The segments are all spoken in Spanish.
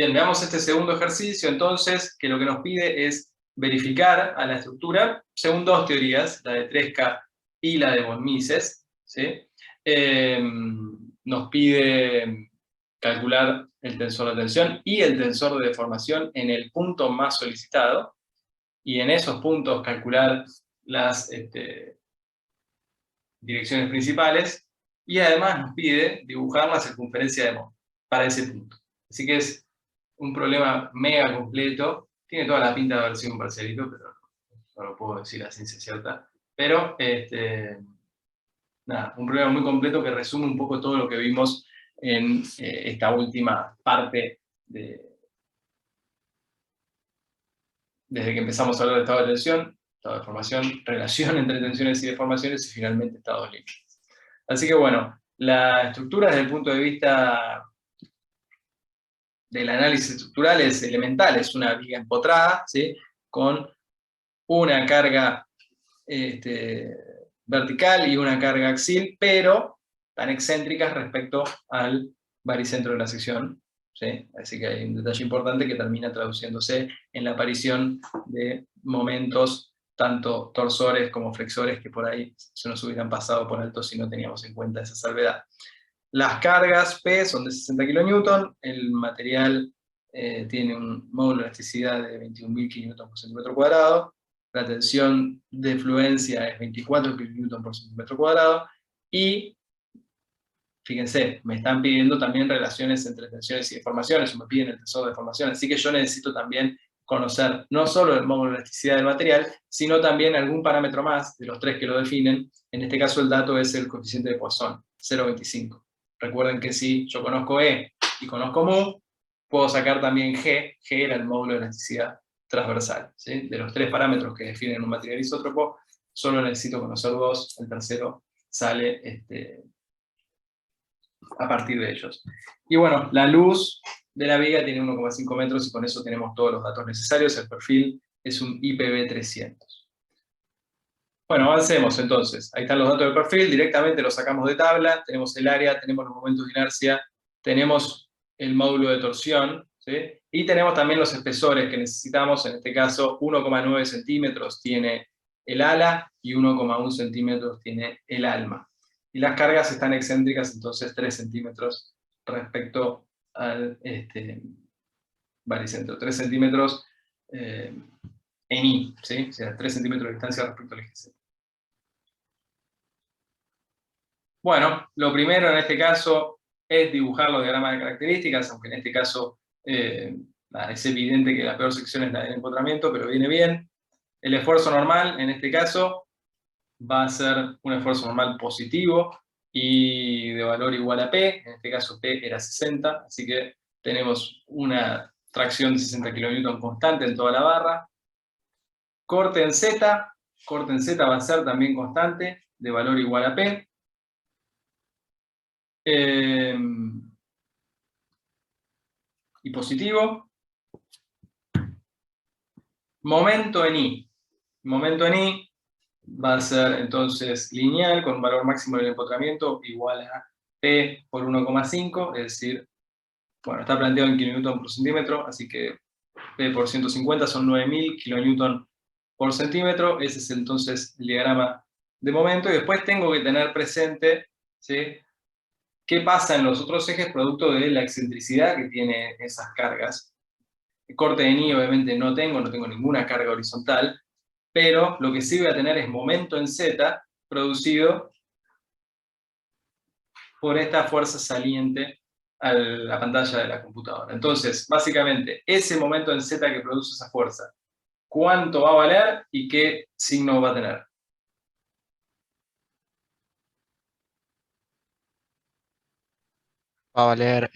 Bien, veamos este segundo ejercicio, entonces, que lo que nos pide es verificar a la estructura según dos teorías, la de Tresca y la de von Mises, ¿sí? Nos pide calcular el tensor de tensión y el tensor de deformación en el punto más solicitado, y en esos puntos calcular las direcciones principales, y además nos pide dibujar la circunferencia de Mond para ese punto. Así que es un problema mega completo, tiene toda la pinta de haber sido un parcialito, pero no lo puedo decir a ciencia cierta. Pero, nada, un problema muy completo que resume un poco todo lo que vimos en esta última parte desde que empezamos a hablar de estado de tensión, estado de deformación, relación entre tensiones y deformaciones, y finalmente estados límites. Así que bueno, la estructura desde el punto de vista del análisis estructural es elemental, es una viga empotrada, ¿sí? Con una carga vertical y una carga axial, pero tan excéntricas respecto al baricentro de la sección, ¿sí? Así que hay un detalle importante que termina traduciéndose en la aparición de momentos tanto torsores como flexores que por ahí se nos hubieran pasado por alto si no teníamos en cuenta esa salvedad. Las cargas P son de 60 kN, el material tiene un módulo de elasticidad de 21.000 kN por centímetro cuadrado, la tensión de fluencia es 24 kN por centímetro cuadrado, y fíjense, me están pidiendo también relaciones entre tensiones y deformaciones, o me piden el tensor de deformaciones, así que yo necesito también conocer no solo el módulo de elasticidad del material, sino también algún parámetro más de los tres que lo definen. En este caso el dato es el coeficiente de Poisson, 0,25. Recuerden que si yo conozco E y conozco mu, puedo sacar también G. G era el módulo de elasticidad transversal, ¿sí? De los tres parámetros que definen un material isótropo, solo necesito conocer dos, el tercero sale a partir de ellos. Y bueno, la luz de la viga tiene 1,5 metros y con eso tenemos todos los datos necesarios. El perfil es un IPv300. Bueno, avancemos entonces. Ahí están los datos del perfil, directamente los sacamos de tabla, tenemos el área, tenemos los momentos de inercia, tenemos el módulo de torsión, ¿sí? Y tenemos también los espesores que necesitamos. En este caso 1,9 centímetros tiene el ala y 1,1 centímetros tiene el alma. Y las cargas están excéntricas, entonces 3 centímetros respecto al baricentro. 3 centímetros en I, ¿sí? O sea, 3 centímetros de distancia respecto al eje Z. Bueno, lo primero en este caso es dibujar los diagramas de características, aunque en este caso es evidente que la peor sección es la del empotramiento, pero viene bien. El esfuerzo normal, en este caso, va a ser un esfuerzo normal positivo y de valor igual a P. En este caso P era 60, así que tenemos una tracción de 60 kN constante en toda la barra. Corte en Z va a ser también constante, de valor igual a P. Y positivo. Momento en I. Momento en I va a ser entonces lineal con un valor máximo del empotramiento igual a P por 1,5, es decir, bueno, está planteado en kN por centímetro, así que P por 150 son 9.000 kN por centímetro. Ese es entonces el diagrama de momento, y después tengo que tener presente, ¿sí?, qué pasa en los otros ejes producto de la excentricidad que tiene esas cargas. El corte de I obviamente no tengo ninguna carga horizontal, pero lo que sí voy a tener es momento en Z producido por esta fuerza saliente a la pantalla de la computadora. Entonces, básicamente, ese momento en Z que produce esa fuerza, ¿cuánto va a valer y qué signo va a tener? Va a valer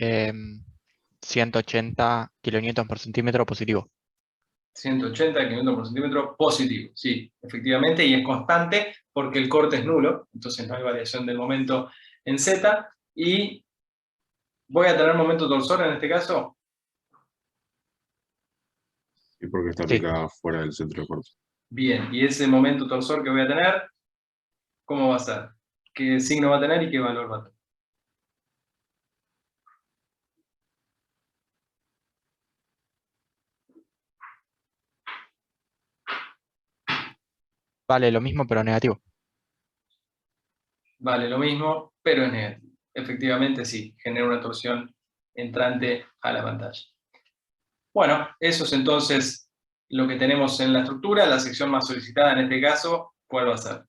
180 kN por centímetro positivo. 180 kN por centímetro positivo, sí, efectivamente, y es constante porque el corte es nulo, entonces no hay variación del momento en Z, y voy a tener momento torsor en este caso. Y porque está Sí. aplicada fuera del centro de corte. Bien, y ese momento torsor que voy a tener, ¿cómo va a ser? ¿Qué signo va a tener y qué valor va a tener? Vale lo mismo, pero negativo. Vale lo mismo, pero es negativo. Efectivamente sí, genera una torsión entrante a la pantalla. Bueno, eso es entonces lo que tenemos en la estructura. La sección más solicitada en este caso, ¿cuál va a ser?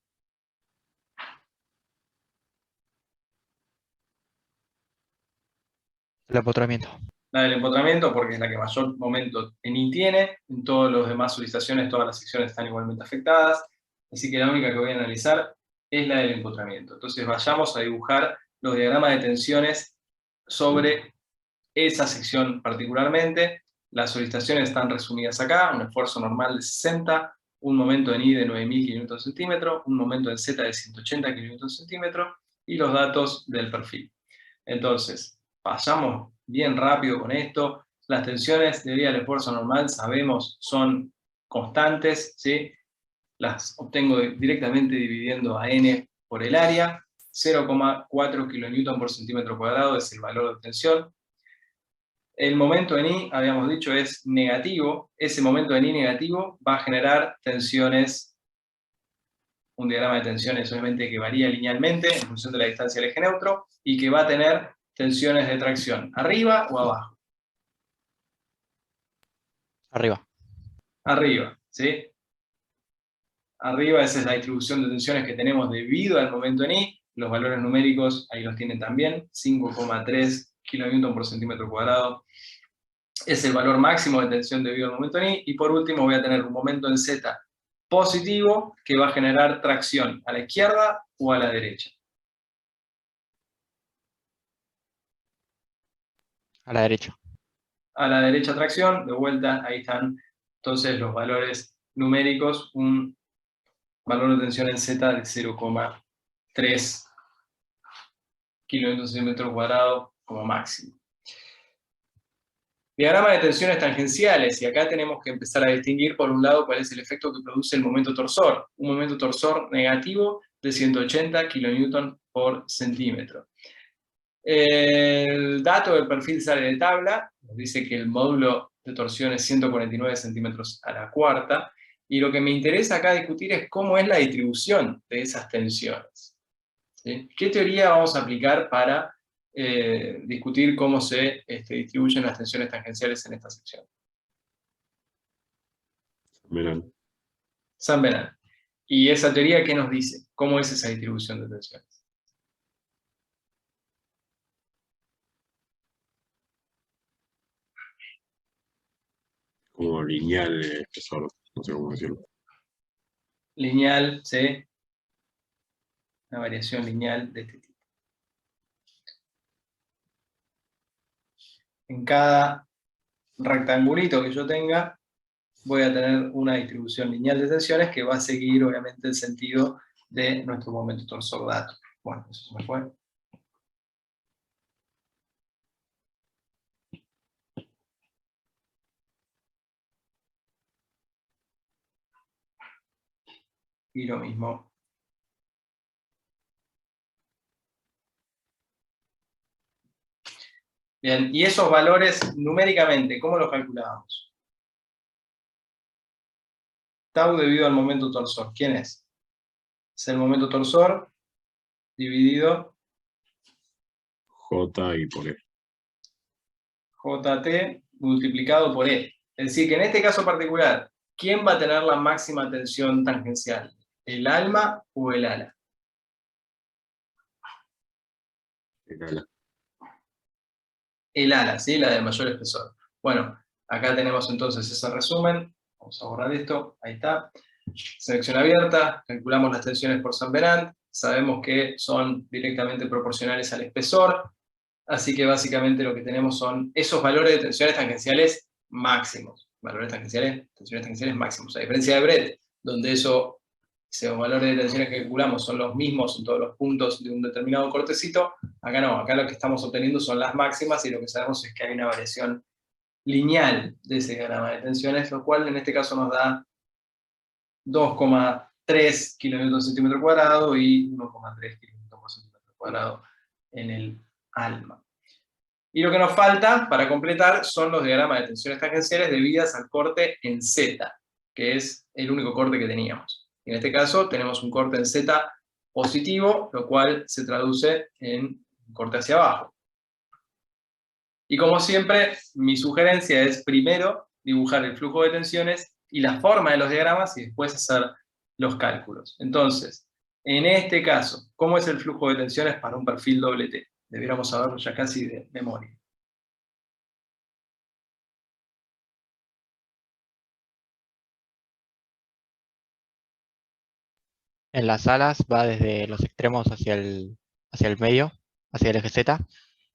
El empotramiento. La del empotramiento, porque es la que mayor momento en I tiene. En todas las demás solicitaciones, todas las secciones están igualmente afectadas. Así que la única que voy a analizar es la del empotramiento. Entonces vayamos a dibujar los diagramas de tensiones sobre esa sección particularmente. Las solicitaciones están resumidas acá: un esfuerzo normal de 60, un momento en I de 9.000 kN/cm, un momento en Z de 180 kN/cm, y los datos del perfil. Entonces, pasamos bien rápido con esto. Las tensiones debido al esfuerzo normal, sabemos, son constantes, ¿sí? Las obtengo directamente dividiendo a N por el área. 0,4 kN/cm² es el valor de tensión. El momento en I, habíamos dicho, es negativo. Ese momento en I negativo va a generar tensiones, un diagrama de tensiones obviamente que varía linealmente en función de la distancia del eje neutro, y que va a tener tensiones de tracción, arriba o abajo. Arriba. Arriba, ¿sí? Arriba, esa es la distribución de tensiones que tenemos debido al momento en I. Los valores numéricos, ahí los tienen también, 5,3 kN/cm². Es el valor máximo de tensión debido al momento en I. Y por último voy a tener un momento en Z positivo que va a generar tracción a la izquierda o a la derecha. A la derecha. A la derecha tracción, de vuelta, ahí están entonces los valores numéricos, un valor de tensión en Z de 0,3 kN/cm² como máximo. Diagrama de tensiones tangenciales, y acá tenemos que empezar a distinguir por un lado cuál es el efecto que produce el momento torsor. Un momento torsor negativo de 180 kN/cm. El dato del perfil sale de tabla, nos dice que el módulo de torsión es 149 cm², y lo que me interesa acá discutir es cómo es la distribución de esas tensiones, ¿sí? ¿Qué teoría vamos a aplicar para discutir cómo se distribuyen las tensiones tangenciales en esta sección? Verán. San Bernard. ¿Y esa teoría qué nos dice? ¿Cómo es esa distribución de tensiones? Como lineal espesor, no sé cómo decirlo. Lineal, ¿sí? Una variación lineal de este tipo. En cada rectangulito que yo tenga, voy a tener una distribución lineal de tensiones que va a seguir, obviamente, el sentido de nuestro momento torsor dato. Bueno, eso se me fue. Y lo mismo. Bien, y esos valores numéricamente, ¿cómo los calculábamos? Tau debido al momento torsor, ¿quién es? Es el momento torsor dividido J y por E. JT multiplicado por E. Es decir, que en este caso particular, ¿quién va a tener la máxima tensión tangencial? ¿El alma o el ala? El ala, ¿sí? La de mayor espesor. Bueno, acá tenemos entonces ese resumen. Vamos a borrar esto, ahí está. Selección abierta, calculamos las tensiones por San Bernard, sabemos que son directamente proporcionales al espesor, así que básicamente lo que tenemos son esos valores de tensiones tangenciales máximos. Tensiones tangenciales máximos. A diferencia de Brett, donde esos valores de tensiones que calculamos son los mismos en todos los puntos de un determinado cortecito, acá no, acá lo que estamos obteniendo son las máximas, y lo que sabemos es que hay una variación lineal de ese diagrama de tensiones, lo cual en este caso nos da 2,3 kN/cm² y 1,3 kN/cm² en el alma. Y lo que nos falta para completar son los diagramas de tensiones tangenciales debidas al corte en Z, que es el único corte que teníamos. En este caso tenemos un corte en Z positivo, lo cual se traduce en un corte hacia abajo. Y como siempre, mi sugerencia es primero dibujar el flujo de tensiones y la forma de los diagramas y después hacer los cálculos. Entonces, en este caso, ¿cómo es el flujo de tensiones para un perfil doble T? Debiéramos saberlo ya casi de memoria. En las alas va desde los extremos hacia el medio, hacia el eje Z,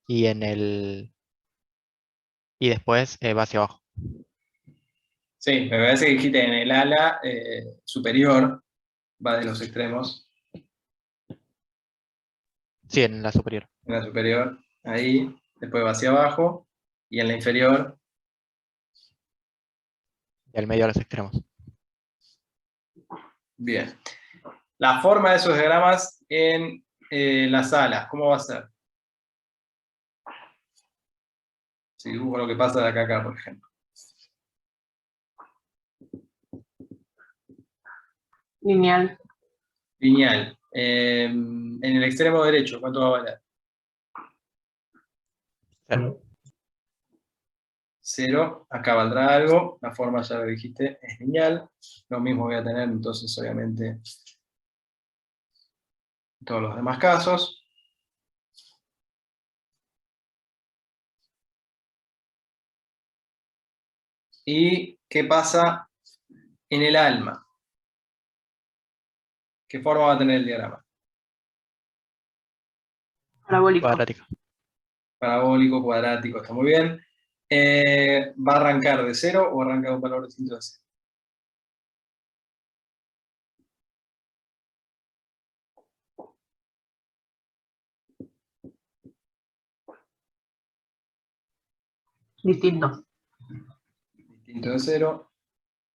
y después va hacia abajo. Sí, me parece que dijiste en el ala superior, va de los extremos, Sí, en la superior. en la superior, ahí, después va hacia abajo, y en la inferior, Del medio a los extremos. bien. La forma de esos diagramas en las alas, ¿cómo va a ser? Si dibujo lo que pasa de acá a acá, por ejemplo. Lineal. Lineal. En el extremo derecho, ¿cuánto va a valer? 0. 0. Acá valdrá algo. La forma, ya lo dijiste, es lineal. Lo mismo voy a tener, entonces, obviamente, en todos los demás casos. ¿Y qué pasa en el alma? ¿Qué forma va a tener el diagrama? Parabólico. Cuadrática. Parabólico, cuadrático, está muy bien. ¿Va a arrancar de 0 o arranca de un valor distinto de 0? Distinto. Distinto de 0.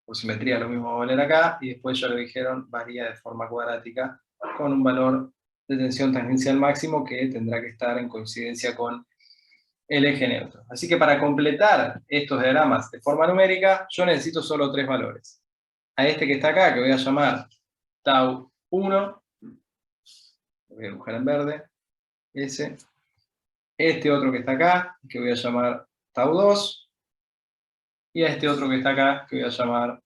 Por simetría lo mismo va a valer acá, y después ya lo dijeron, varía de forma cuadrática, con un valor de tensión tangencial máximo que tendrá que estar en coincidencia con el eje neutro. Así que para completar estos diagramas de forma numérica, yo necesito solo 3 valores. A este que está acá, que voy a llamar tau 1, lo voy a dibujar en verde, ese. Este otro que está acá, que voy a llamar tau 2, y a este otro que está acá, que voy a llamar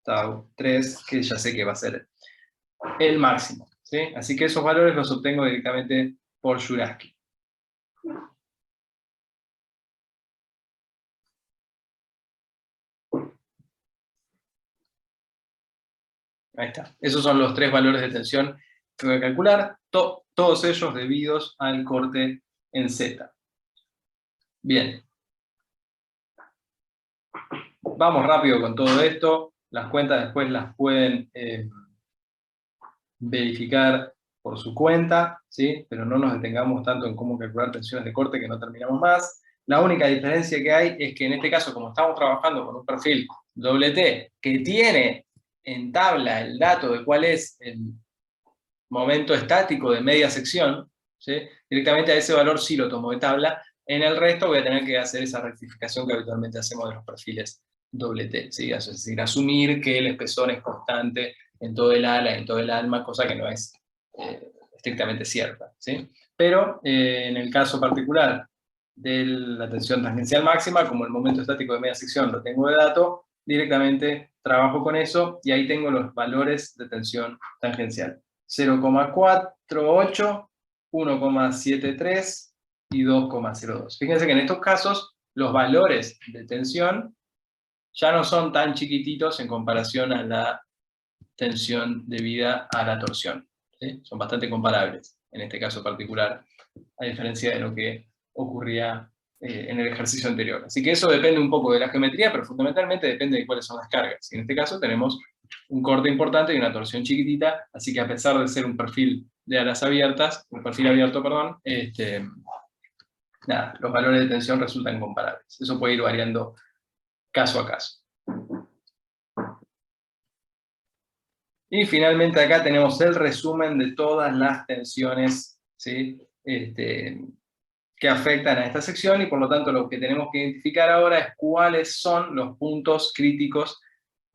tau 3, que ya sé que va a ser el máximo, ¿sí? Así que esos valores los obtengo directamente por Jurafsky. Ahí está. Esos son los 3 valores de tensión que voy a calcular, todos ellos debidos al corte en Z. Bien. Vamos rápido con todo esto. Las cuentas después las pueden verificar por su cuenta, ¿sí? Pero no nos detengamos tanto en cómo calcular tensiones de corte que no terminamos más. La única diferencia que hay es que en este caso, como estamos trabajando con un perfil doble T que tiene en tabla el dato de cuál es el momento estático de media sección, ¿sí? Directamente a ese valor sí lo tomo de tabla. En el resto voy a tener que hacer esa rectificación que habitualmente hacemos de los perfiles doble T, ¿sí? Es decir, asumir que el espesor es constante en todo el ala, en todo el alma, cosa que no es estrictamente cierta, ¿sí? Pero en el caso particular de la tensión tangencial máxima, como el momento estático de media sección lo tengo de dato, directamente trabajo con eso y ahí tengo los valores de tensión tangencial. 0,48, 1,73 y 2,02. Fíjense que en estos casos los valores de tensión ya no son tan chiquititos en comparación a la tensión debida a la torsión, ¿sí? Son bastante comparables en este caso particular, a diferencia de lo que ocurría en el ejercicio anterior. Así que eso depende un poco de la geometría, pero fundamentalmente depende de cuáles son las cargas. Y en este caso tenemos un corte importante y una torsión chiquitita, así que a pesar de ser un perfil de alas abiertas, un perfil abierto, perdón, nada, los valores de tensión resultan comparables. Eso puede ir variando caso a caso. Y finalmente acá tenemos el resumen de todas las tensiones, ¿sí? Que afectan a esta sección, y por lo tanto lo que tenemos que identificar ahora es cuáles son los puntos críticos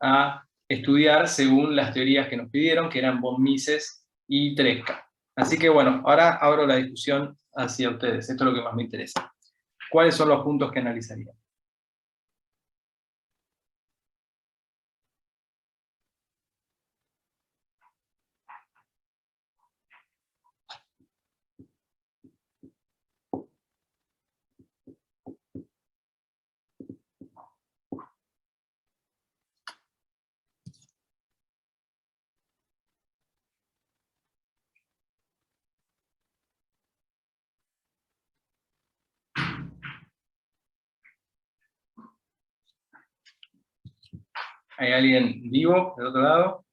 a estudiar según las teorías que nos pidieron, que eran von Mises y Tresca. Así que bueno, ahora abro la discusión hacia ustedes, esto es lo que más me interesa. ¿Cuáles son los puntos que analizarían? ¿Hay alguien vivo del otro lado?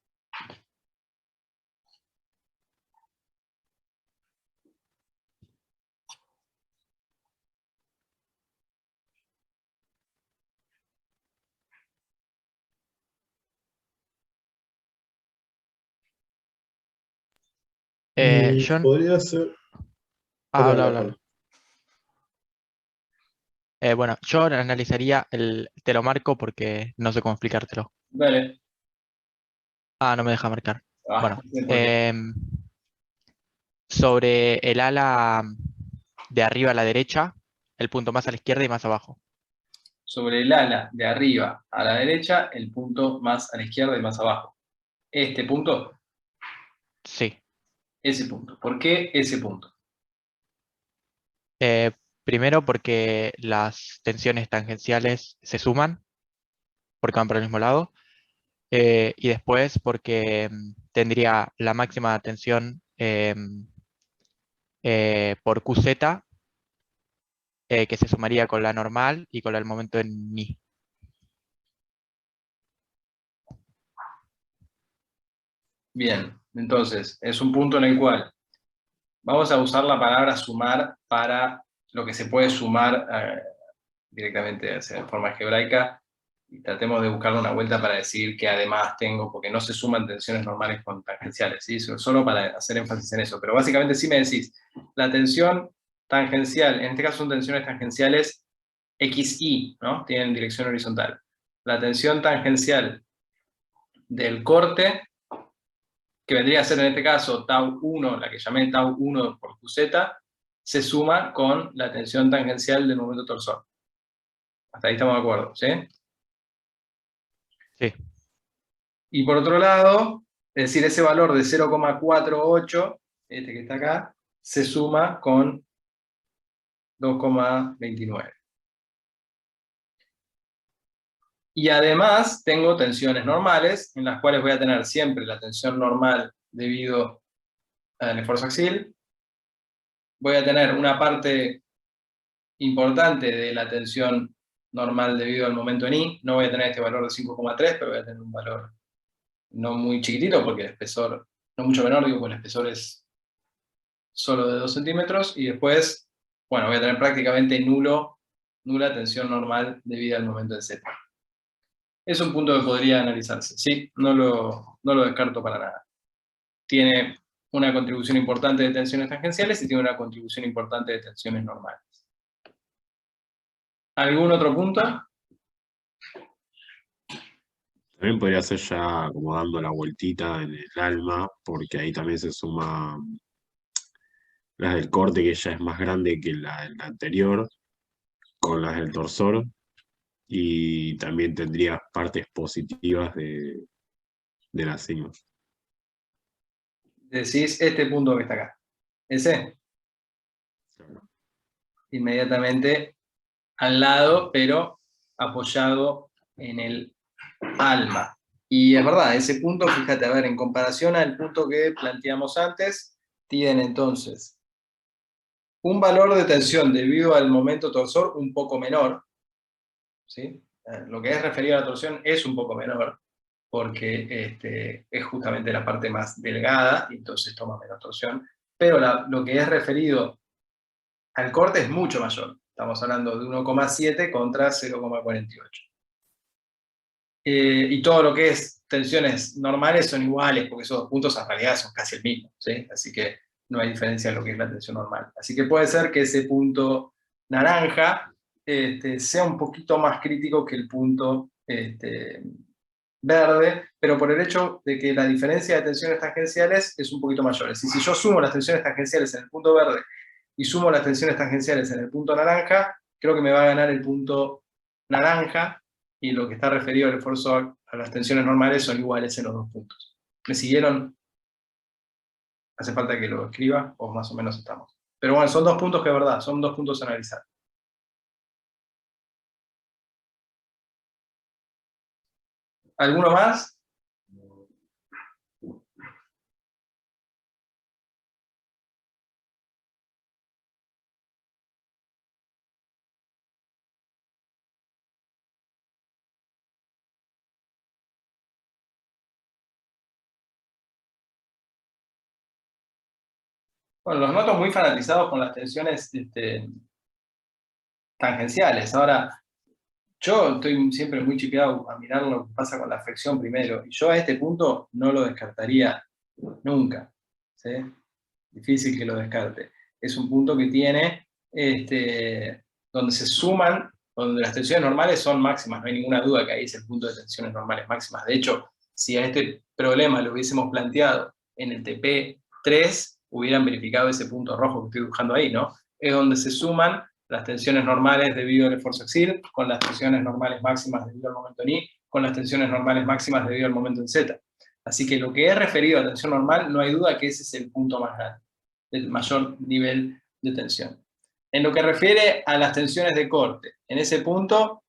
Yo... Podría ser. habla, Perdón, habla, habla. Bueno, yo analizaría te lo marco porque no sé cómo explicártelo. Dale. No me deja marcar. Bueno, No sé por qué. sobre el ala de arriba a la derecha, el punto más a la izquierda y más abajo. Sobre el ala de arriba a la derecha, el punto más a la izquierda y más abajo. Este punto, Sí. ese punto. ¿Por qué ese punto? Primero porque las tensiones tangenciales se suman, porque van para el mismo lado. Y después porque tendría la máxima tensión por QZ, que se sumaría con la normal y con la del momento en ni. Bien, entonces, es un punto en el cual vamos a usar la palabra sumar para lo que se puede sumar directamente de forma algebraica, y tratemos de buscarle una vuelta para decir que además tengo, porque no se suman tensiones normales con tangenciales, ¿sí? Solo para hacer énfasis en eso, pero básicamente si me decís, la tensión tangencial, en este caso son tensiones tangenciales XY, ¿no? Tienen dirección horizontal. La tensión tangencial del corte, que vendría a ser en este caso tau 1, la que llamé tau 1 por QZ, se suma con la tensión tangencial del momento torsor. Hasta ahí estamos de acuerdo, ¿sí? Sí. Y por otro lado, es decir, ese valor de 0,48, este que está acá, se suma con 2,29. Y además tengo tensiones normales, en las cuales voy a tener siempre la tensión normal debido al esfuerzo axial. Voy a tener una parte importante de la tensión normal debido al momento en I. No voy a tener este valor de 5,3, pero voy a tener un valor no muy chiquitito, porque el espesor, no mucho menor, digo, porque el espesor es solo de 2 centímetros, y después, bueno, voy a tener prácticamente nula tensión normal debido al momento de Z. Es un punto que podría analizarse, sí, no lo descarto para nada. Tiene una contribución importante de tensiones tangenciales y tiene una contribución importante de tensiones normales. ¿Algún otro punto? También podría ser ya como dando la vueltita en el alma, porque ahí también se suma las del corte, que ya es más grande que la anterior, con las del torsor, y también tendría partes positivas de la sigma. Decís este punto que está acá. Ese, Claro. inmediatamente al lado, pero apoyado en el alma. Y es verdad, ese punto, fíjate, a ver, en comparación al punto que planteamos antes, tiene entonces un valor de tensión debido al momento torsor un poco menor, ¿sí? Lo que es referido a la torsión es un poco menor, porque es justamente la parte más delgada, y entonces toma menos torsión, pero lo que es referido al corte es mucho mayor. Estamos hablando de 1,7 contra 0,48. Y todo lo que es tensiones normales son iguales, porque esos dos puntos en realidad son casi el mismo, ¿sí? Así que no hay diferencia en lo que es la tensión normal. Así que puede ser que ese punto naranja sea un poquito más crítico que el punto verde, pero por el hecho de que la diferencia de tensiones tangenciales es un poquito mayor. Es decir, si yo sumo las tensiones tangenciales en el punto verde y sumo las tensiones tangenciales en el punto naranja, creo que me va a ganar el punto naranja, y lo que está referido al esfuerzo a las tensiones normales son iguales en los dos puntos. ¿Me siguieron? ¿Hace falta que lo escriba? O más o menos estamos. Pero bueno, son dos puntos que es verdad, son dos puntos a analizar. ¿Alguno más? Bueno, los noto muy fanatizados con las tensiones tangenciales. Ahora, yo estoy siempre muy chipeado a mirar lo que pasa con la fricción primero, y yo a este punto no lo descartaría nunca, ¿sí? Difícil que lo descarte. Es un punto que tiene, donde se suman, donde las tensiones normales son máximas, no hay ninguna duda que ahí es el punto de tensiones normales máximas. De hecho, si a este problema lo hubiésemos planteado en el TP3, hubieran verificado ese punto rojo que estoy dibujando ahí, ¿no? Es donde se suman las tensiones normales debido al esfuerzo axil, con las tensiones normales máximas debido al momento en I, con las tensiones normales máximas debido al momento en Z. Así que lo que es referido a tensión normal, no hay duda que ese es el punto más grande, el mayor nivel de tensión. En lo que refiere a las tensiones de corte, en ese punto,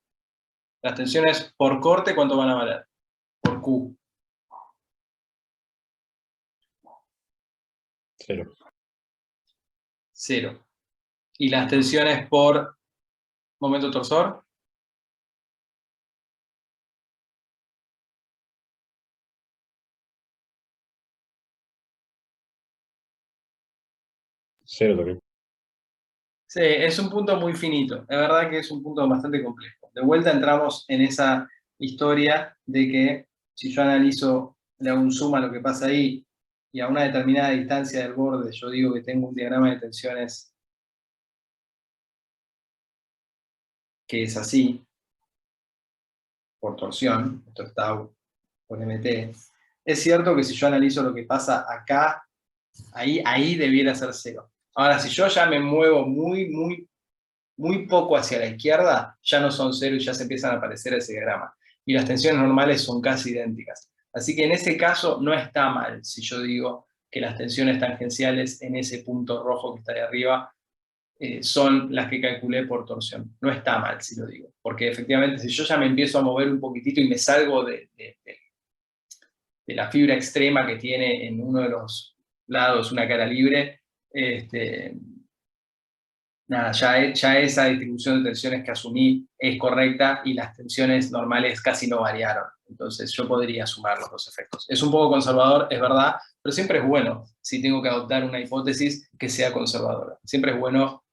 las tensiones por corte, ¿cuánto van a valer? Por Q. 0. 0. ¿Y las tensiones por momento torsor? 0 también. Sí, es un punto muy finito. Es verdad que es un punto bastante complejo. De vuelta entramos en esa historia de que si yo analizo, le hago un zoom a lo que pasa ahí, y a una determinada distancia del borde yo digo que tengo un diagrama de tensiones que es así, por torsión, esto es tau por mt, es cierto que si yo analizo lo que pasa acá, ahí debiera ser 0. Ahora, si yo ya me muevo muy poco hacia la izquierda, ya no son 0 y ya se empiezan a aparecer ese diagrama. Y las tensiones normales son casi idénticas. Así que en ese caso no está mal si yo digo que las tensiones tangenciales en ese punto rojo que está ahí arriba son las que calculé por torsión. No está mal si lo digo, porque efectivamente si yo ya me empiezo a mover un poquitito y me salgo de la fibra extrema que tiene en uno de los lados una cara libre, nada, ya esa distribución de tensiones que asumí es correcta y las tensiones normales casi no variaron. Entonces yo podría sumar los dos efectos. Es un poco conservador, es verdad, pero siempre es bueno si tengo que adoptar una hipótesis que sea conservadora. Siempre es bueno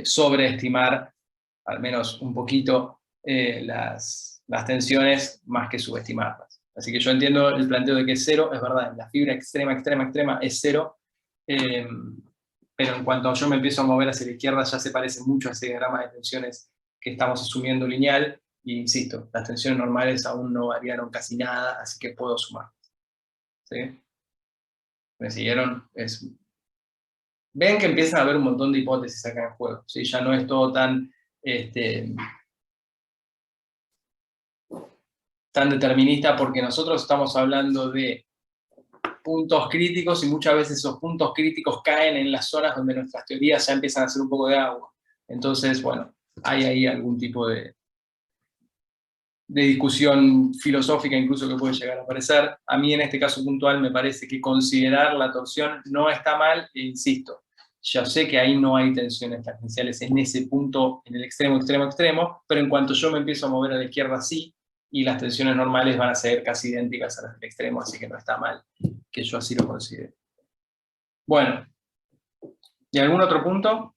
sobreestimar, al menos un poquito, las tensiones más que subestimarlas. Así que yo entiendo el planteo de que es 0, es verdad, en la fibra extrema es 0, pero en cuanto yo me empiezo a mover hacia la izquierda ya se parece mucho a ese diagrama de tensiones que estamos asumiendo lineal, y insisto, las tensiones normales aún no variaron casi nada, así que puedo sumar. ¿Sí? ¿Me siguieron? Ven que empiezan a haber un montón de hipótesis acá en juego, ¿sí? Ya no es todo tan determinista, porque nosotros estamos hablando de puntos críticos y muchas veces esos puntos críticos caen en las zonas donde nuestras teorías ya empiezan a hacer un poco de agua. Entonces, bueno, hay ahí algún tipo de discusión filosófica incluso que puede llegar a aparecer. A mí en este caso puntual me parece que considerar la torsión no está mal, e insisto, ya sé que ahí no hay tensiones tangenciales en ese punto, en el extremo, pero en cuanto yo me empiezo a mover a la izquierda sí, y las tensiones normales van a ser casi idénticas a las del extremo, así que no está mal que yo así lo considere. Bueno, ¿y algún otro punto?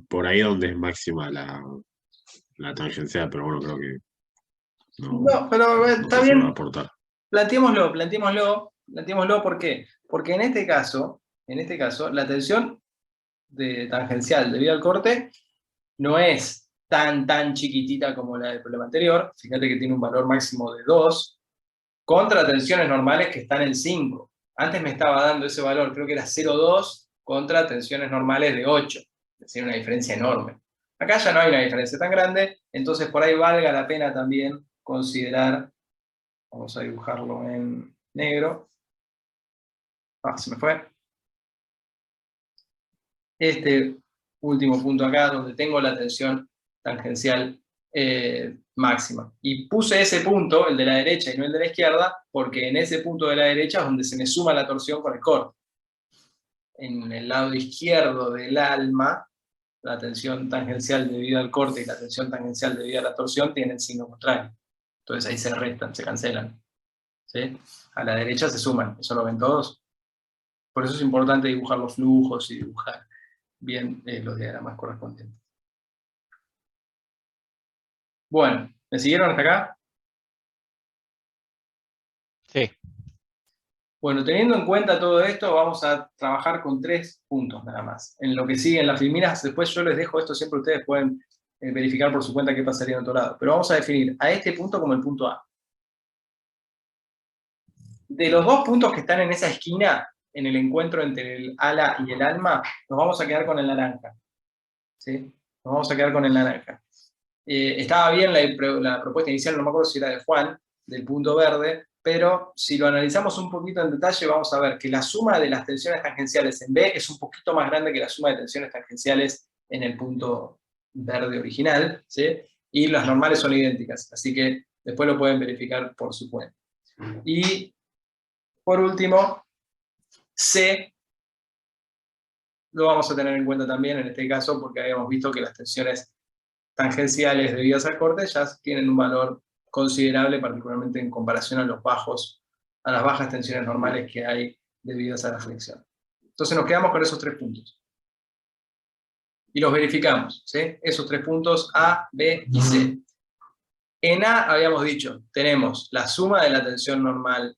Por ahí donde es máxima la tangencial, pero bueno, creo que No, pero está sé si bien. va a aportar. Planteémoslo, ¿por qué? Porque en este caso, la tensión de tangencial debido al corte no es tan chiquitita como la del problema anterior. Fíjate que tiene un valor máximo de 2, contra tensiones normales que están en 5. Antes me estaba dando ese valor, creo que era 0,2, contra tensiones normales de 8. Es decir, una diferencia enorme. Acá ya no hay una diferencia tan grande, entonces por ahí valga la pena también considerar, vamos a dibujarlo en negro, se me fue, este último punto acá, donde tengo la tensión tangencial máxima. Y puse ese punto, el de la derecha y no el de la izquierda, porque en ese punto de la derecha es donde se me suma la torsión con el corte. En el lado izquierdo del alma, la tensión tangencial debido al corte y la tensión tangencial debido a la torsión tienen signo contrario. Entonces ahí se restan, se cancelan. ¿Sí? A la derecha se suman, eso lo ven todos. Por eso es importante dibujar los flujos y dibujar bien los diagramas correspondientes. Bueno, ¿me siguieron hasta acá? Sí. Bueno, teniendo en cuenta todo esto, vamos a trabajar con 3 puntos nada más. En lo que sigue en las filminas, después yo les dejo esto, siempre ustedes pueden verificar por su cuenta qué pasaría en otro lado. Pero vamos a definir a este punto como el punto A. De los 2 puntos que están en esa esquina, en el encuentro entre el ala y el alma, nos vamos a quedar con el naranja. ¿Sí? Nos vamos a quedar con el naranja. Estaba bien la propuesta inicial, no me acuerdo si era de Juan, del punto verde, pero si lo analizamos un poquito en detalle, vamos a ver que la suma de las tensiones tangenciales en B es un poquito más grande que la suma de tensiones tangenciales en el punto verde original, ¿sí? Y las normales son idénticas, así que después lo pueden verificar por su cuenta. Y por último, C lo vamos a tener en cuenta también en este caso, porque habíamos visto que las tensiones tangenciales debidas al corte ya tienen un valor considerable, particularmente en comparación a las bajas tensiones normales que hay debidas a la flexión. Entonces nos quedamos con esos 3 puntos. Y los verificamos, ¿sí? Esos 3 puntos A, B y C. En A habíamos dicho, tenemos la suma de la tensión normal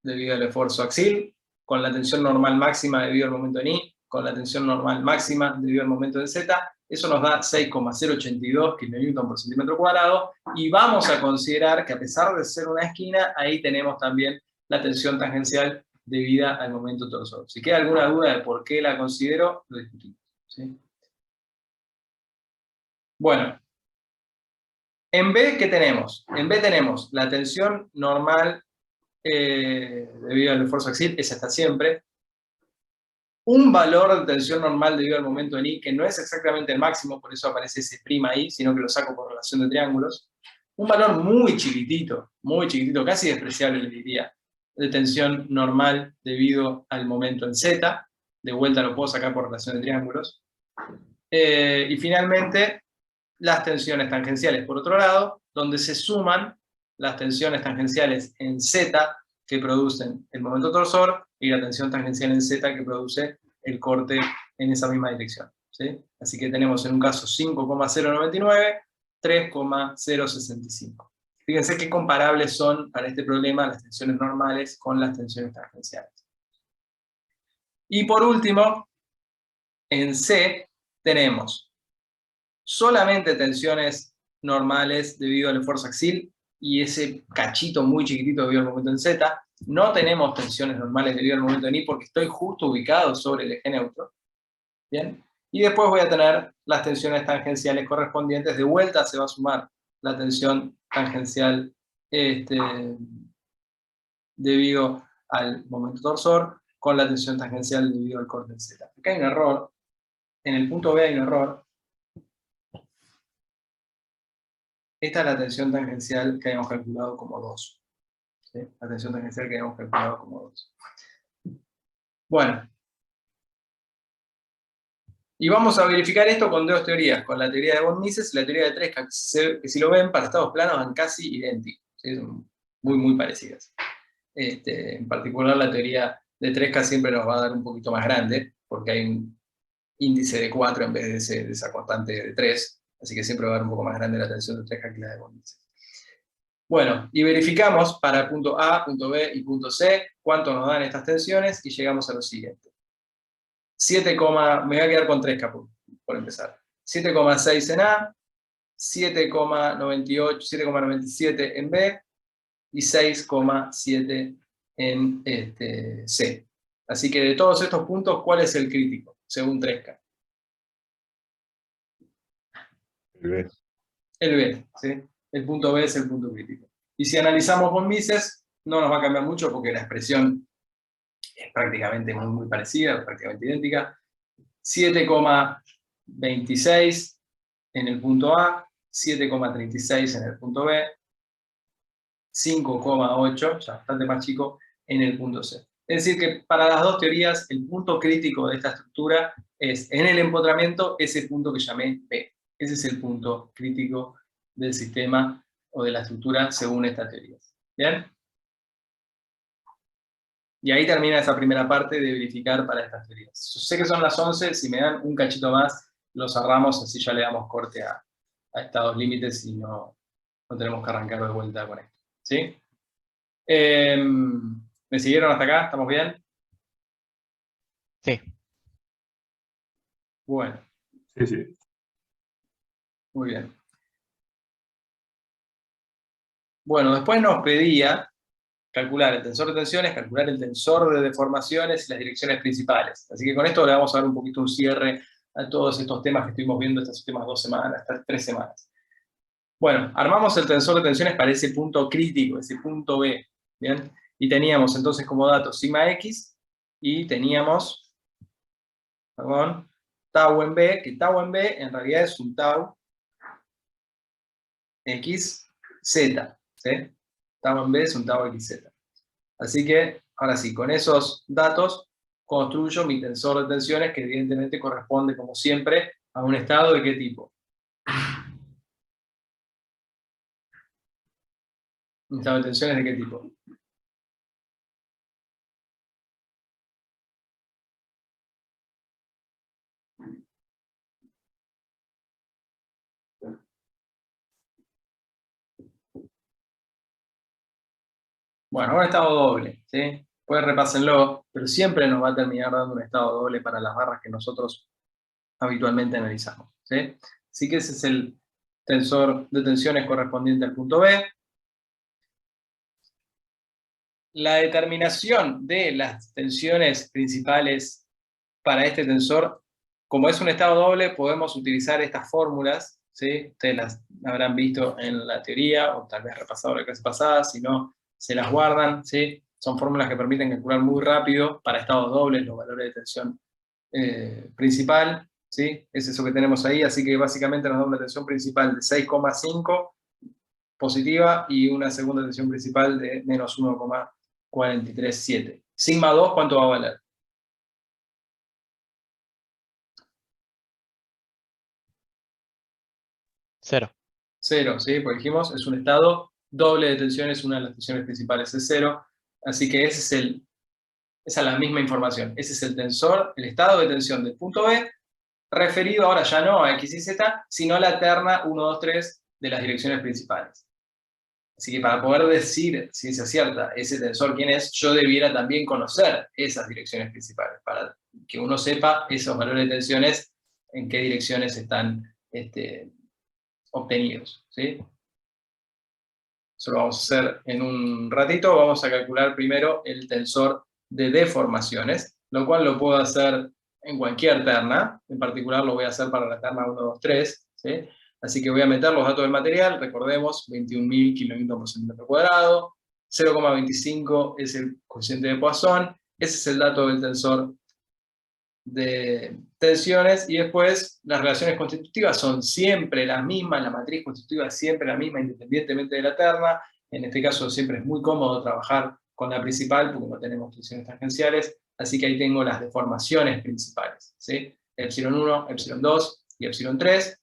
debido al esfuerzo axil, con la tensión normal máxima debido al momento en I, con la tensión normal máxima debido al momento en Z. Eso nos da 6,082 kN por centímetro cuadrado, y vamos a considerar que a pesar de ser una esquina, ahí tenemos también la tensión tangencial debida al momento torsor. Si queda alguna duda de por qué la considero, lo discutimos, ¿sí? Bueno, en B, ¿qué tenemos? En B tenemos la tensión normal debido al esfuerzo axil, esa está siempre. Un valor de tensión normal debido al momento en I, que no es exactamente el máximo, por eso aparece ese prima ahí, sino que lo saco por relación de triángulos. Un valor muy chiquitito, casi despreciable, le diría, de tensión normal debido al momento en Z. De vuelta lo puedo sacar por relación de triángulos. Y finalmente, las tensiones tangenciales, por otro lado, donde se suman las tensiones tangenciales en Z que producen el momento torsor y la tensión tangencial en Z que produce el corte en esa misma dirección, ¿sí? Así que tenemos en un caso 5,099, 3,065. Fíjense qué comparables son para este problema las tensiones normales con las tensiones tangenciales. Y por último, en C tenemos solamente tensiones normales debido al esfuerzo axil y ese cachito muy chiquitito debido al momento en Z. No tenemos tensiones normales debido al momento en I porque estoy justo ubicado sobre el eje neutro. ¿Bien? Y después voy a tener las tensiones tangenciales correspondientes. De vuelta se va a sumar la tensión tangencial debido al momento torsor con la tensión tangencial debido al corte en Z. Acá hay un error. En el punto B hay un error. Esta es la tensión tangencial que habíamos calculado como 2. ¿Sí? La tensión tangencial que habíamos calculado como 2. Bueno. Y vamos a verificar esto con 2 teorías, con la teoría de von Mises y la teoría de Tresca, que si lo ven, para estados planos van casi idénticos. ¿Sí? Son muy parecidas. En particular la teoría de Tresca siempre nos va a dar un poquito más grande, porque hay un índice de 4 en vez de esa constante de 3. Así que siempre va a dar un poco más grande la tensión de Tresca que la de von Mises. Bueno, y verificamos para el punto A, punto B y punto C cuánto nos dan estas tensiones y llegamos a lo siguiente. me voy a quedar con 3 caput, por empezar. 7,6 en A, 7,98, 7,97 en B, y 6,7 en C. Así que de todos estos puntos, ¿cuál es el crítico? Según 3K. El B. El B, ¿sí? El punto B es el punto crítico. Y si analizamos von Mises, no nos va a cambiar mucho porque la expresión es prácticamente muy parecida, prácticamente idéntica. 7,26 en el punto A, 7,36 en el punto B, 5,8, ya bastante más chico, en el punto C. Es decir que para las dos teorías, el punto crítico de esta estructura es, en el empotramiento, ese punto que llamé B. Ese es el punto crítico del sistema o de la estructura según estas teorías. ¿Bien? Y ahí termina esa primera parte de verificar para estas teorías. Yo sé que son las 11, si me dan un cachito más, los cerramos, así ya le damos corte a estados límites y no tenemos que arrancar de vuelta con esto. ¿Sí? ¿Me siguieron hasta acá? ¿Estamos bien? Sí. Bueno. Sí, sí. Muy bien. Bueno, después nos pedía calcular el tensor de tensiones, calcular el tensor de deformaciones y las direcciones principales. Así que con esto le vamos a dar un poquito un cierre a todos estos temas que estuvimos viendo estas últimas 2 semanas, estas 3 semanas. Bueno, armamos el tensor de tensiones para ese punto crítico, ese punto B. ¿Bien? Y teníamos entonces como datos sigma X y teníamos, perdón, tau en B, que tau en B en realidad es un tau XZ. ¿Sí? Tau en B es un tau XZ. Así que, ahora sí, con esos datos construyo mi tensor de tensiones que evidentemente corresponde, como siempre, a un estado de qué tipo. ¿Un estado de tensiones de qué tipo? Bueno, un estado doble, ¿sí? Pues repásenlo, pero siempre nos va a terminar dando un estado doble para las barras que nosotros habitualmente analizamos, ¿sí? Así que ese es el tensor de tensiones correspondiente al punto B. La determinación de las tensiones principales para este tensor, como es un estado doble, podemos utilizar estas fórmulas, ¿sí? Ustedes las habrán visto en la teoría, o tal vez repasado la clase pasada, si no, se las guardan, ¿sí? Son fórmulas que permiten calcular muy rápido para estados dobles los valores de tensión principal, ¿sí? Es eso que tenemos ahí, así que básicamente nos da una tensión principal de 6,5 positiva y una segunda tensión principal de menos 1,437. Sigma 2, ¿cuánto va a valer? 0. 0, ¿sí? Porque dijimos, es un estado doble de tensiones, una de las tensiones principales es 0, así que esa es la misma información. Ese es el tensor, el estado de tensión del punto B, referido ahora ya no a X y Z, sino a la terna 1, 2, 3 de las direcciones principales. Así que para poder decir ciencia cierta ese tensor quién es, yo debiera también conocer esas direcciones principales, para que uno sepa esos valores de tensiones, en qué direcciones están obtenidos, ¿sí? Eso lo vamos a hacer en un ratito. Vamos a calcular primero el tensor de deformaciones, lo cual lo puedo hacer en cualquier terna. En particular lo voy a hacer para la terna 1, 2, 3, ¿sí? Así que voy a meter los datos del material. Recordemos, 21.000 kN por centímetro cuadrado. 0,25 es el coeficiente de Poisson. Ese es el dato del tensor de tensiones, y después las relaciones constitutivas son siempre las mismas, la matriz constitutiva es siempre la misma independientemente de la terna. En este caso siempre es muy cómodo trabajar con la principal porque no tenemos tensiones tangenciales, así que ahí tengo las deformaciones principales, ¿sí? Epsilon 1, Epsilon 2 y Epsilon 3,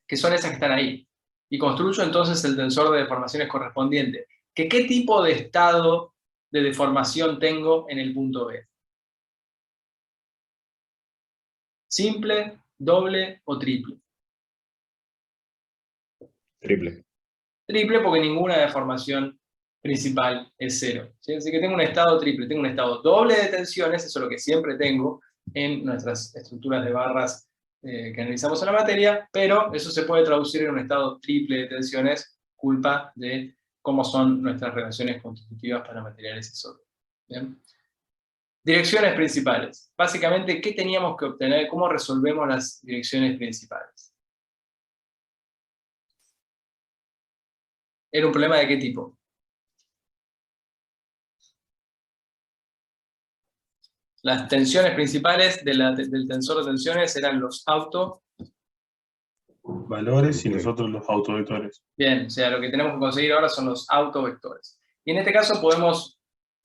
que son esas que están ahí. Y construyo entonces el tensor de deformaciones correspondiente. ¿Qué tipo de estado de deformación tengo en el punto B? ¿Simple, doble o triple? Triple. Triple porque ninguna deformación principal es 0. ¿Sí? Así que tengo un estado triple, tengo un estado doble de tensiones, eso es lo que siempre tengo, en nuestras estructuras de barras que analizamos en la materia, pero eso se puede traducir en un estado triple de tensiones, culpa de cómo son nuestras relaciones constitutivas para materiales isótopos. ¿Bien? Direcciones principales. Básicamente, ¿qué teníamos que obtener? ¿Cómo resolvemos las direcciones principales? ¿Era un problema de qué tipo? Las tensiones principales del tensor de tensiones eran los valores y nosotros los autovectores. Bien, o sea, lo que tenemos que conseguir ahora son los autovectores. Y en este caso podemos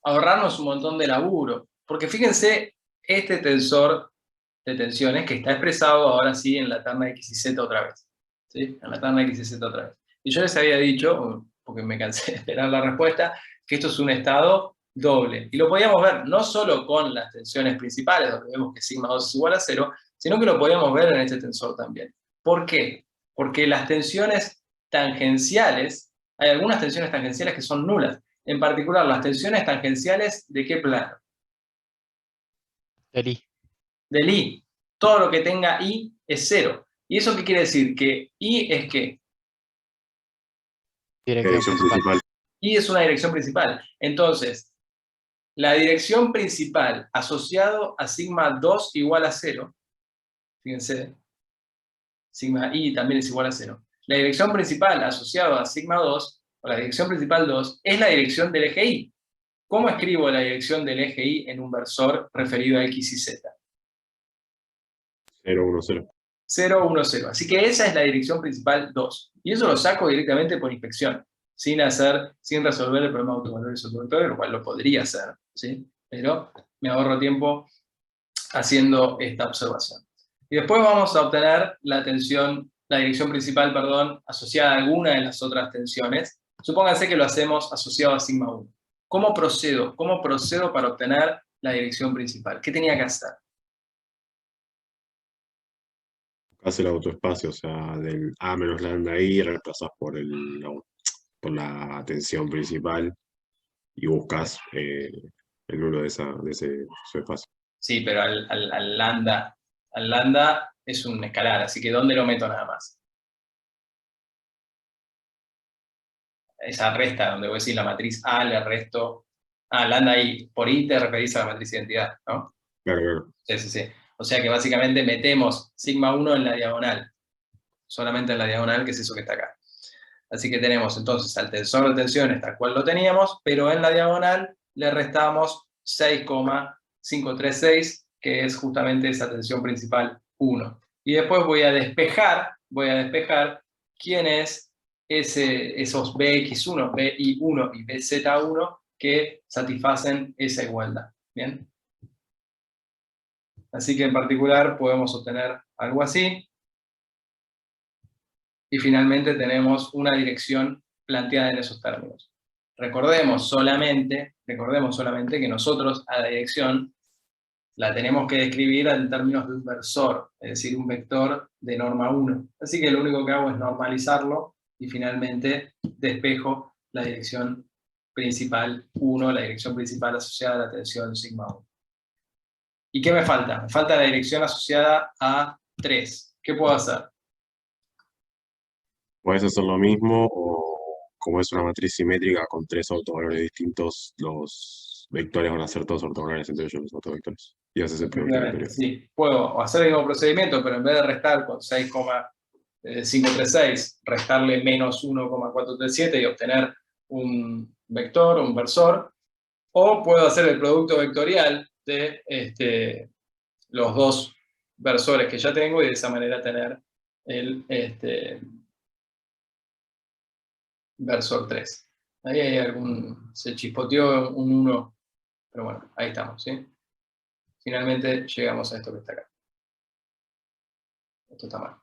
ahorrarnos un montón de laburo, porque fíjense este tensor de tensiones que está expresado ahora sí en la terna X y Z otra vez. ¿Sí? En la terna X y Z otra vez. Y yo les había dicho, porque me cansé de esperar la respuesta, que esto es un estado doble. Y lo podíamos ver no solo con las tensiones principales, donde vemos que sigma 2 es igual a 0, sino que lo podíamos ver en este tensor también. ¿Por qué? Porque las tensiones tangenciales, hay algunas tensiones tangenciales que son nulas. En particular, las tensiones tangenciales, ¿de qué plano? Del I. Del I. Todo lo que tenga I es 0. ¿Y eso qué quiere decir? Que I es ¿qué? Dirección principal. I es una dirección principal. Entonces, la dirección principal asociado a sigma 2 igual a 0, fíjense, sigma I también es igual a 0. La dirección principal asociada a sigma 2, o la dirección principal 2, es la dirección del eje Y. ¿Cómo escribo la dirección del eje Y en un versor referido a X y Z? 0, 1, 0. 0, 1, 0. Así que esa es la dirección principal 2. Y eso lo saco directamente por inspección, sin resolver el problema de autovalores y autovectores, lo cual lo podría hacer, ¿sí? Pero me ahorro tiempo haciendo esta observación. Y después vamos a obtener la dirección principal, asociada a alguna de las otras tensiones. Supónganse que lo hacemos asociado a sigma 1. ¿Cómo procedo? ¿Cómo procedo para obtener la dirección principal? ¿Qué tenía que hacer? Hace el autoespacio, o sea, del A menos lambda I, reemplazas por la tensión principal y buscas el nulo de ese espacio. Sí, pero al lambda es un escalar, así que ¿dónde lo meto nada más? Esa resta, donde voy a decir la matriz A, le resto... lambda I, por I te referís a la matriz de identidad, ¿no? Claro, claro. Sí. O sea que básicamente metemos sigma 1 en la diagonal, solamente en la diagonal, que es eso que está acá. Así que tenemos entonces al tensor de tensiones tal cual lo teníamos, pero en la diagonal le restamos 6,536, que es justamente esa tensión principal 1. Y después voy a despejar quién es esos BX1, BI1 y BZ1 que satisfacen esa igualdad. ¿Bien? Así que en particular podemos obtener algo así. Y finalmente tenemos una dirección planteada en esos términos. Recordemos solamente que nosotros a la dirección la tenemos que describir en términos de un versor, es decir, un vector de norma 1. Así que lo único que hago es normalizarlo y finalmente despejo la dirección principal 1, la dirección principal asociada a la tensión sigma 1. ¿Y qué me falta? Me falta la dirección asociada a 3. ¿Qué puedo hacer? Puedes hacer lo mismo, o como es una matriz simétrica con 3 autovalores distintos, los vectores van a ser todos ortogonales entre ellos, los autovectores. Y haces el producto vectorial. Sí, puedo hacer el mismo procedimiento, pero en vez de restar con 6,536, restarle menos 1,437 y obtener un vector, un versor, o puedo hacer el producto vectorial de los dos versores que ya tengo y de esa manera tener el versor 3. Ahí hay se chispoteó un 1, pero bueno, ahí estamos, ¿sí? Finalmente llegamos a esto que está acá. Esto está mal.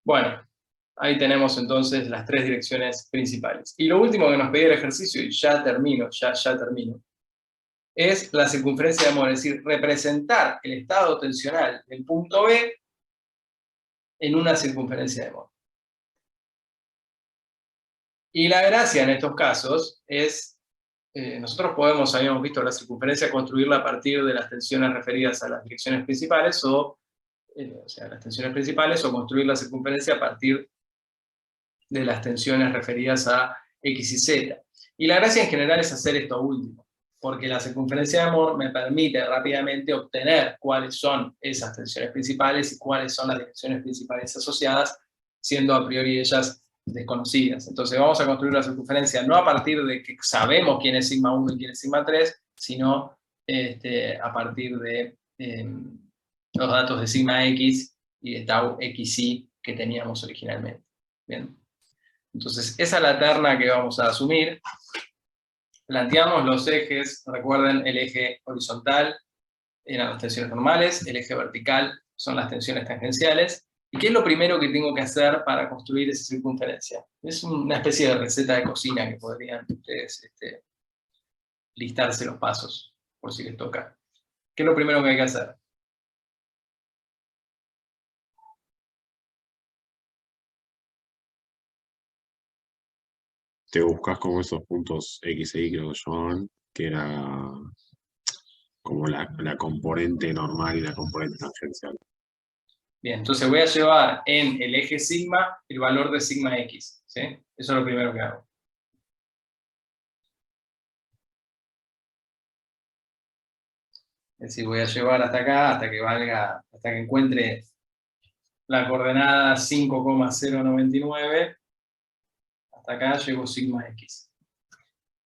Bueno, ahí tenemos entonces las 3 direcciones principales. Y lo último que nos pedía el ejercicio, y ya termino, es la circunferencia de Mohr, es decir, representar el estado tensional del punto B en una circunferencia de Mohr. Y la gracia en estos casos es nosotros podemos, habíamos visto la circunferencia, construirla a partir de las tensiones referidas a las direcciones principales, o sea, las tensiones principales, o construir la circunferencia a partir de las tensiones referidas a X y Z. Y la gracia en general es hacer esto último, porque la circunferencia de Moore me permite rápidamente obtener cuáles son esas tensiones principales y cuáles son las direcciones principales asociadas, siendo a priori ellas desconocidas. Entonces vamos a construir la circunferencia no a partir de que sabemos quién es sigma 1 y quién es sigma 3, sino a partir de los datos de sigma x y de tau xy que teníamos originalmente. Bien. Entonces esa es la terna que vamos a asumir. Planteamos los ejes, recuerden, el eje horizontal eran las tensiones normales, el eje vertical son las tensiones tangenciales. ¿Y qué es lo primero que tengo que hacer para construir esa circunferencia? Es una especie de receta de cocina que podrían ustedes listarse los pasos, por si les toca. ¿Qué es lo primero que hay que hacer? Te buscas como esos puntos X e Y, creo que llamaban, que era como la componente normal y la componente tangencial. Bien, entonces voy a llevar en el eje sigma el valor de sigma x, ¿sí? Eso es lo primero que hago. Es decir, voy a llevar hasta acá, hasta que encuentre la coordenada 5,099, hasta acá llego sigma x.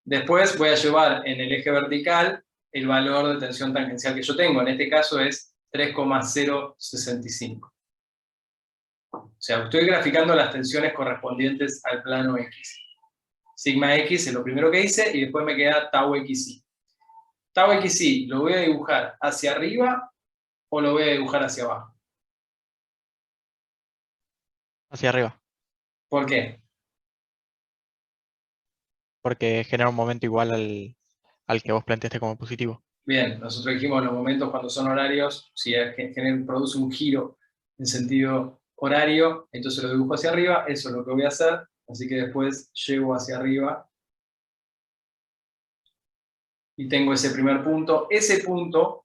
Después voy a llevar en el eje vertical el valor de tensión tangencial que yo tengo, en este caso es 3,065. O sea, estoy graficando las tensiones correspondientes al plano X. Sigma X es lo primero que hice, y después me queda tau XY. Tau XY, ¿lo voy a dibujar hacia arriba o lo voy a dibujar hacia abajo? Hacia arriba, ¿Por qué? porque genera un momento igual al que vos planteaste como positivo. Bien, nosotros dijimos los momentos cuando son horarios, si produce un giro en sentido horario, entonces lo dibujo hacia arriba, eso es lo que voy a hacer, así que después llego hacia arriba y tengo ese primer punto. Ese punto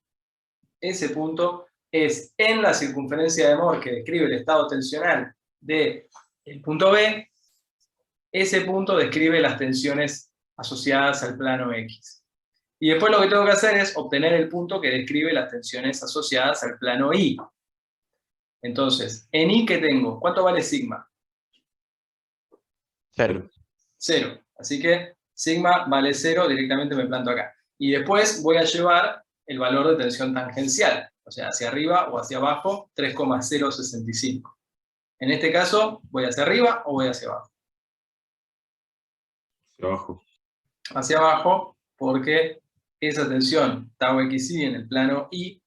es en la circunferencia de Moore que describe el estado tensional del punto B, ese punto describe las tensiones asociadas al plano X. Y después lo que tengo que hacer es obtener el punto que describe las tensiones asociadas al plano Y. Entonces, en Y, ¿qué tengo? ¿Cuánto vale sigma? 0. 0. Así que sigma vale 0, directamente me planto acá. Y después voy a llevar el valor de tensión tangencial, o sea, hacia arriba o hacia abajo, 3,065. En este caso, ¿voy hacia arriba o voy hacia abajo? Hacia abajo. Hacia abajo, porque esa tensión tau xy en el plano Y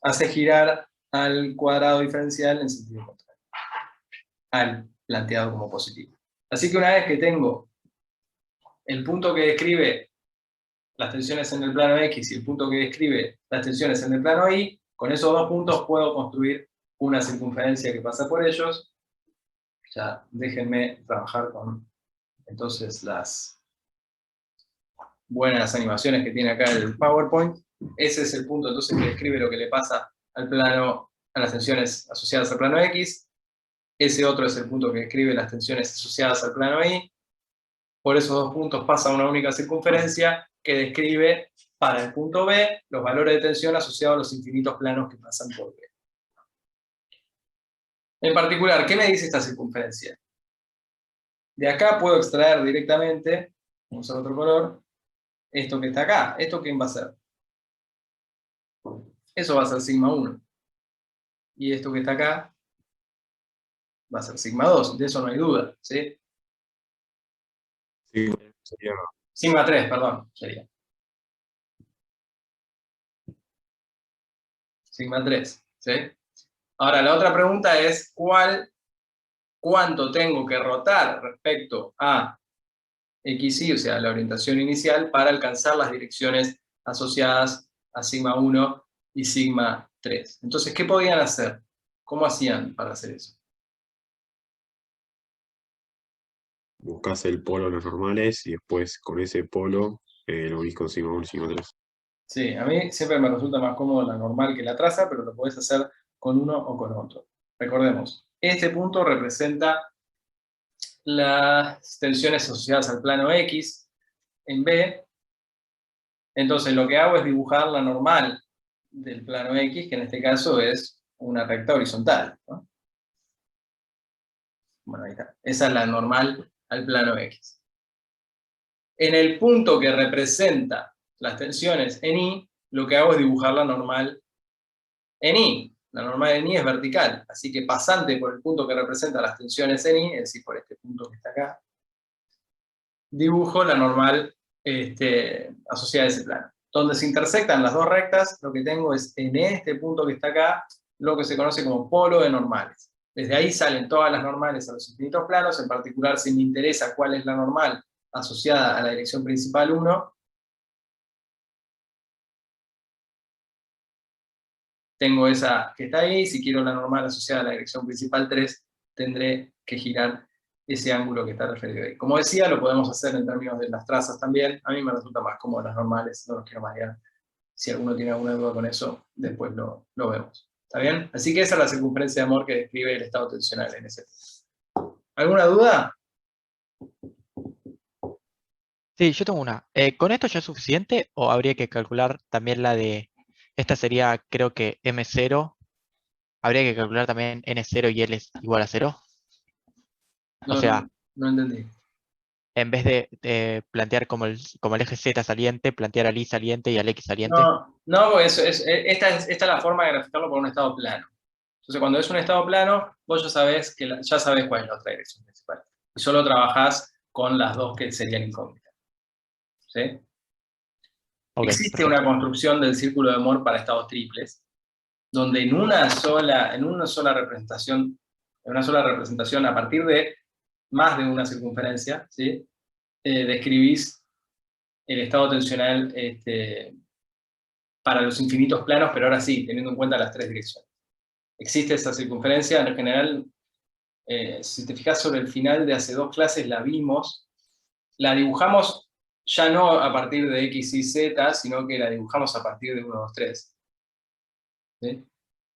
hace girar al cuadrado diferencial en sentido contrario, al planteado como positivo. Así que una vez que tengo el punto que describe las tensiones en el plano X y el punto que describe las tensiones en el plano Y, con esos dos puntos puedo construir una circunferencia que pasa por ellos. Ya déjenme trabajar con entonces las buenas animaciones que tiene acá el PowerPoint. Ese es el punto entonces que describe lo que le pasa al plano, a las tensiones asociadas al plano X. Ese otro es el punto que describe las tensiones asociadas al plano Y. Por esos dos puntos pasa una única circunferencia que describe para el punto B los valores de tensión asociados a los infinitos planos que pasan por B. En particular, ¿qué me dice esta circunferencia? De acá puedo extraer directamente, vamos a otro color, esto que está acá. ¿Esto quién va a ser? Eso va a ser sigma 1. Y esto que está acá va a ser sigma 2, de eso no hay duda, ¿sí? Sí, sería Sigma 3, perdón, sería. Sigma 3, ¿sí? Ahora, la otra pregunta es, ¿cuánto tengo que rotar respecto a XY, o sea, la orientación inicial, para alcanzar las direcciones asociadas a sigma 1 y sigma 3? Entonces, ¿qué podían hacer? ¿Cómo hacían para hacer eso? buscás el polo de los normales y después con ese polo lo unís con sigma 1 y sigma 3. Sí, a mí siempre me resulta más cómodo la normal que la traza, pero lo podés hacer con uno o con otro. Recordemos, este punto representa las tensiones asociadas al plano X en B. Entonces lo que hago es dibujar la normal del plano X, que en este caso es una recta horizontal, ¿no? Bueno, ahí está. Esa es la normal al plano X. En el punto que representa las tensiones en Y, lo que hago es dibujar la normal en Y. La normal en Y es vertical, así que pasante por el punto que representa las tensiones en Y, es decir, por este punto que está acá, dibujo la normal asociada a ese plano. Donde se intersectan las dos rectas, lo que tengo es en este punto que está acá, lo que se conoce como polo de normales. Desde ahí salen todas las normales a los infinitos planos, en particular si me interesa cuál es la normal asociada a la dirección principal 1, tengo esa que está ahí. Si quiero la normal asociada a la dirección principal 3, tendré que girar ese ángulo que está referido ahí. Como decía, lo podemos hacer en términos de las trazas también. A mí me resulta más cómodo las normales, no los quiero marear. Si alguno tiene alguna duda con eso, después lo vemos. ¿Está bien? Así que esa es la circunferencia de Moore que describe el estado tensional en ese. ¿Alguna duda? Sí, yo tengo una. ¿Con esto ya es suficiente o habría que calcular también la de... Esta sería, creo que M0. ¿Habría que calcular también N0 y L es igual a 0? O No, sea, no entendí. en vez de plantear como el eje Z saliente, plantear al Y saliente y al X saliente. No, porque esta es la forma de graficarlo por un estado plano. Entonces, cuando es un estado plano, vos ya sabés cuál es la otra dirección principal. Y solo trabajás con las dos que serían incógnitas. ¿Sí? Ok, Existe perfecto. una construcción del círculo de Moore para estados triples, donde en una sola representación a partir de más de una circunferencia, ¿sí? Describís el estado tensional para los infinitos planos, pero ahora sí, teniendo en cuenta las tres direcciones. Existe esa circunferencia, en general, si te fijas sobre el final de hace 2 clases la vimos, la dibujamos ya no a partir de X y Z, sino que la dibujamos a partir de 1, 2, 3. ¿Sí?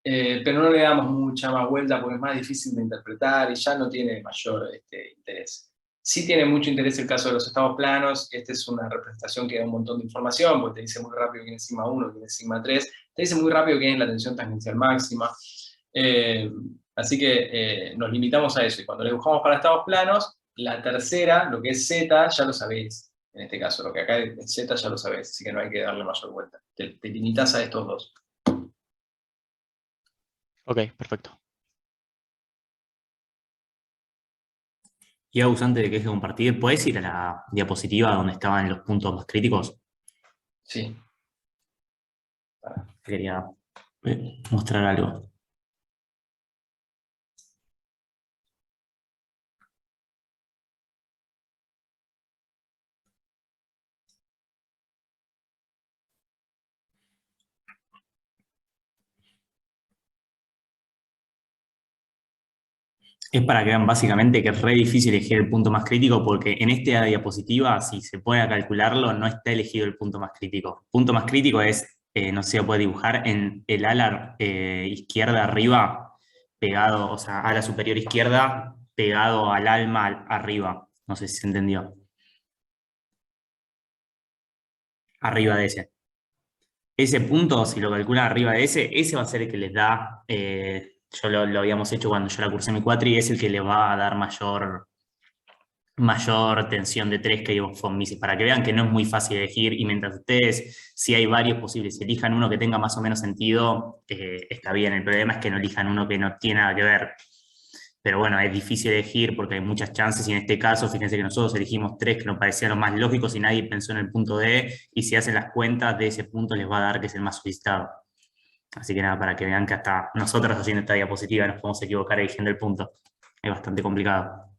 Pero no le damos mucha más vuelta porque es más difícil de interpretar y ya no tiene mayor interés. Sí tiene mucho interés el caso de los estados planos. Esta es una representación que da un montón de información, porque te dice muy rápido quién es sigma 1, quién es sigma 3, te dice muy rápido quién es la tensión tangencial máxima. Así que nos limitamos a eso, y cuando le dibujamos para estados planos, la tercera, lo que es Z, ya lo sabéis. En este caso, lo que acá es Z ya lo sabéis, así que no hay que darle mayor vuelta. Te limitas a estos dos. Ok, perfecto. Y Agus, antes de que deje de compartir, ¿puedes ir a la diapositiva donde estaban los puntos más críticos? Sí. Quería mostrar algo. Es para que vean básicamente que es re difícil elegir el punto más crítico porque en esta diapositiva, si se pone a calcularlo, no está elegido el punto más crítico. El punto más crítico es, no sé si lo puede dibujar, en el ala izquierda arriba, pegado, o sea, ala superior izquierda, pegado al alma arriba. No sé si se entendió. Arriba de ese. Ese punto, si lo calculan arriba de ese va a ser el que les da... yo lo habíamos hecho cuando yo la cursé mi cuatri, es el que le va a dar mayor tensión de 3 que von Mises, para que vean que no es muy fácil elegir, y mientras ustedes, si hay varios posibles, elijan uno que tenga más o menos sentido, está bien. El problema es que no elijan uno que no tiene nada que ver. Pero bueno, es difícil elegir porque hay muchas chances, y en este caso, fíjense que nosotros elegimos 3 que nos parecían los más lógicos y nadie pensó en el punto D, y si hacen las cuentas de ese punto les va a dar que es el más solicitado. Así que nada, para que vean que hasta nosotros haciendo esta diapositiva nos podemos equivocar eligiendo el punto. Es bastante complicado.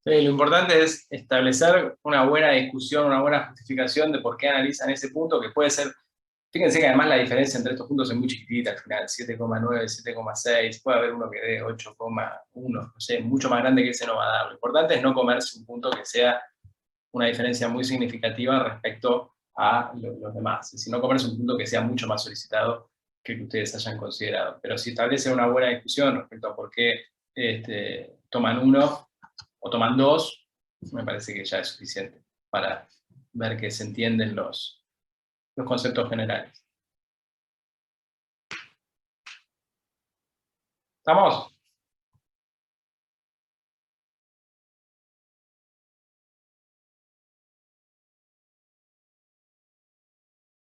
Sí, lo importante es establecer una buena discusión, una buena justificación de por qué analizan ese punto, que puede ser Fíjense que además la diferencia entre estos puntos es muy chiquitita al final, 7,9, 7,6, puede haber uno que dé 8,1, no sé, mucho más grande que ese no va a dar. Lo importante es no comerse un punto que sea una diferencia muy significativa respecto a los demás. Si no comerse un punto que sea mucho más solicitado que el que ustedes hayan considerado. Pero si establece una buena discusión respecto a por qué toman uno o toman dos, me parece que ya es suficiente para ver que se entienden los conceptos generales. ¿Estamos?